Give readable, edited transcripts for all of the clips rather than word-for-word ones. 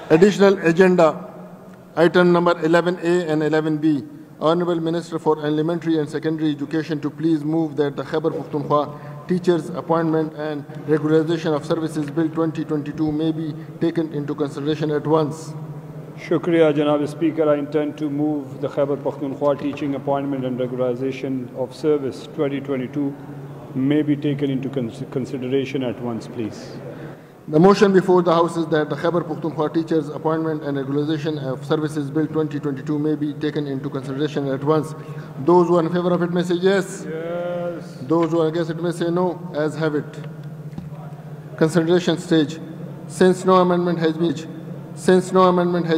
Additional agenda, item number 11A and 11B. Honorable Minister for Elementary and Secondary Education to please move that the Khyber Pakhtunkhwa Teachers Appointment and Regularization of Services Bill 2022 may be taken into consideration at once. Shukriya, Janab Speaker. I intend to move the Khyber Pakhtunkhwa Teaching Appointment and Regularization of Service 2022 may be taken into consideration at once, please. The motion before the House is that the Khyber Pakhtunkhwa Teachers Appointment and Regularization of Services Bill 2022 may be taken into consideration at once. Those who are in favor of it may say yes. Yes. Those who are against it may say no. As have it. Consideration stage. Since no amendment has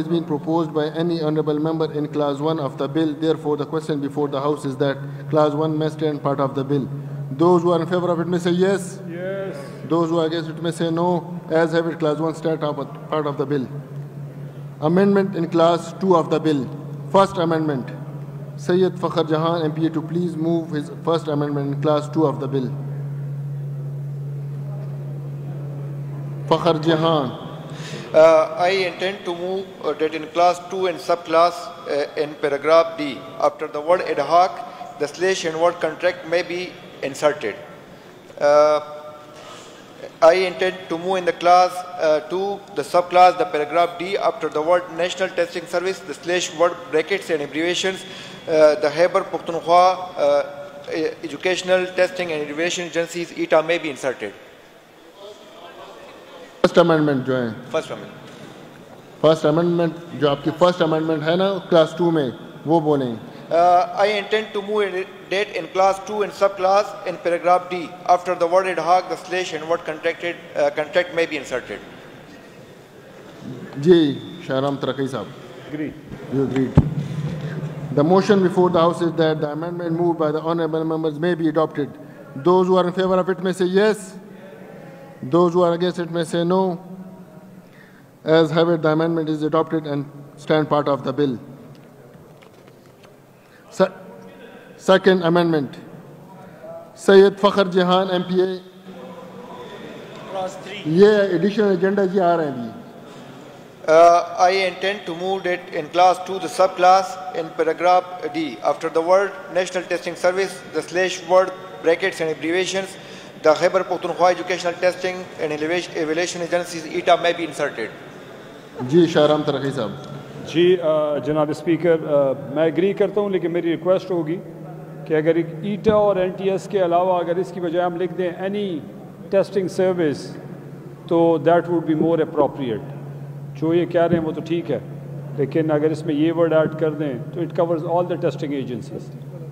been proposed by any honourable member in Clause 1 of the bill, therefore the question before the House is that Clause 1 may stand part of the bill. Those who are in favor of it may say yes. Yes. Those who are against it may say no. As have it, Clause 1 stand part of the bill. Amendment in Clause 2 of the bill. First amendment. Sayyid Fakhr Jahan MPA to please move his first amendment in Clause 2 of the bill. Fakhr Jahan. I intend to move that in Clause 2 and subclass in paragraph D, after the word "Idhak," the slash and word "contract" may be inserted. I intend to move in the Clause 2, the subclass, the paragraph D, after the word "National Testing Service," the slash word brackets and abbreviations, the Khyber Pakhtunkhwa Educational Testing and Evaluation Agencies (ETA) may be inserted. First amendment जो है first amendment जो आपकी first amendment है ना class 2 में वो बोलें. I intend to move that in Clause 2 and subclass in paragraph D, after the word "Idhak," the slash and word "contract" may be inserted. जी Shahram Taraqqi sahab. Agreed. You agreed. The motion before the House is that the amendment moved by the honourable members may be adopted. Those who are in favour of it may say yes. Those who are against it may say no. As have it, the amendment is adopted and stand part of the bill. Second amendment. Sayyid Fakhr Jahan MPA. Clause 3. ये additional agenda जी आ रहे हैं भी. I intend to move that in Clause 2, the subclass in paragraph D, after the word "National Testing Service," the slash word brackets and abbreviations, the Khyber Pakhtunkhwa Educational Testing and Evaluation Agencies (ETA) may be inserted. जी शाहराम तरक़ी साहब. जी जनाब speaker, मैं agree करता हूँ, लेकिन मेरी request होगी कि अगर ईटा और NTS के अलावा अगर इसकी बजाय हम लिख दें एनी टेस्टिंग सर्विस तो that would be more appropriate. जो ये कह रहे हैं वो तो ठीक है, लेकिन अगर इसमें ये वर्ड ऐड कर दें तो it covers all the testing agencies.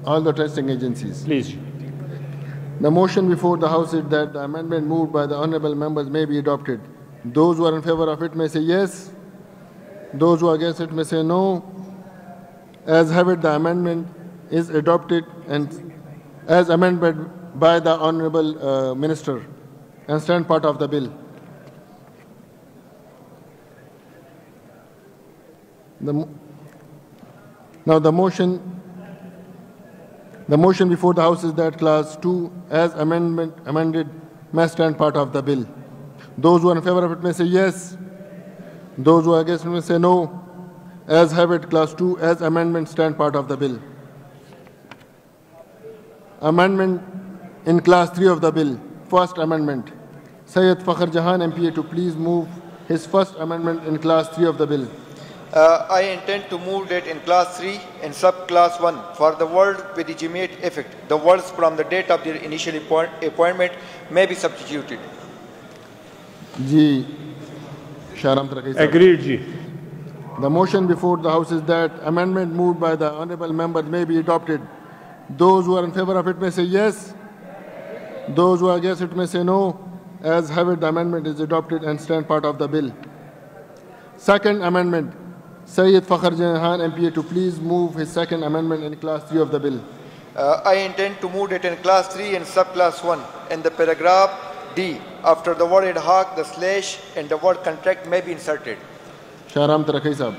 All the testing agencies. Please. The motion before the House is that the amendment moved by the honourable members may be adopted. Those who are in favour of it may say yes. Those who are against it may say no. As have it, the amendment is adopted and as amended by the honourable minister and stand part of the bill. Now the motion before the House is that Clause 2 as amended may stand part of the bill. Those who are in favour of it may say yes. Those who are against it may say no. As have it, Clause 2 as amendment stand part of the bill. Amendment in Clause 3 of the bill. First amendment. Sayyid Fakhr Jahan MPA to please move his first amendment in Clause 3 of the bill. I intend to move that in Clause 3 in subclass 1 for the word "with immediate effect," the words "from the date of their initial appointment" may be substituted. जी Shahram Taraqqi sahab. Agreed ji. The motion before the House is that amendment moved by the honourable members may be adopted. Those who are in favour of it may say yes. Those who are against it may say no. As have it, the amendment is adopted and stand part of the bill. Second amendment. Sayyid Fakhr Jahan MPA to please move his second amendment in Clause 3 of the bill. I intend to move it in Clause 3 in subclass 1 in the paragraph D, after the word "Idhak," the slash and the word "contract" may be inserted. Shahram Tarakhi Sahab.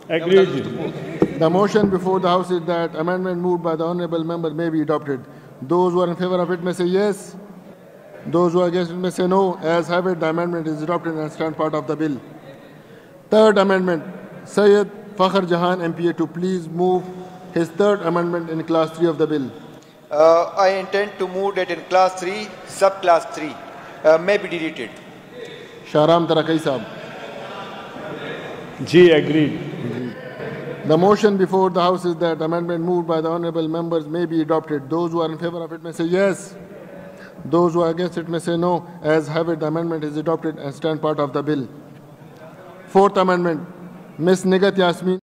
Agreed. The motion before the House is that amendment moved by the honourable member may be adopted. Those who are in favour of it may say yes. Those who are against it may say no. As have it, the amendment is adopted and stands part of the bill. Third amendment, Syed Fakhr Jahan MPA to please move his third amendment in class 3 of the bill. I intend to move that in class 3, subclass 3 may be deleted. Shahram Tarakai Sahab. Ji, agreed. The motion before the House is that amendment moved by the honourable members may be adopted. Those who are in favour of it may say yes. Those who are against it may say no. As have it, the amendment is adopted and stands part of the bill. Fourth amendment, Ms. Nigat Yasmin.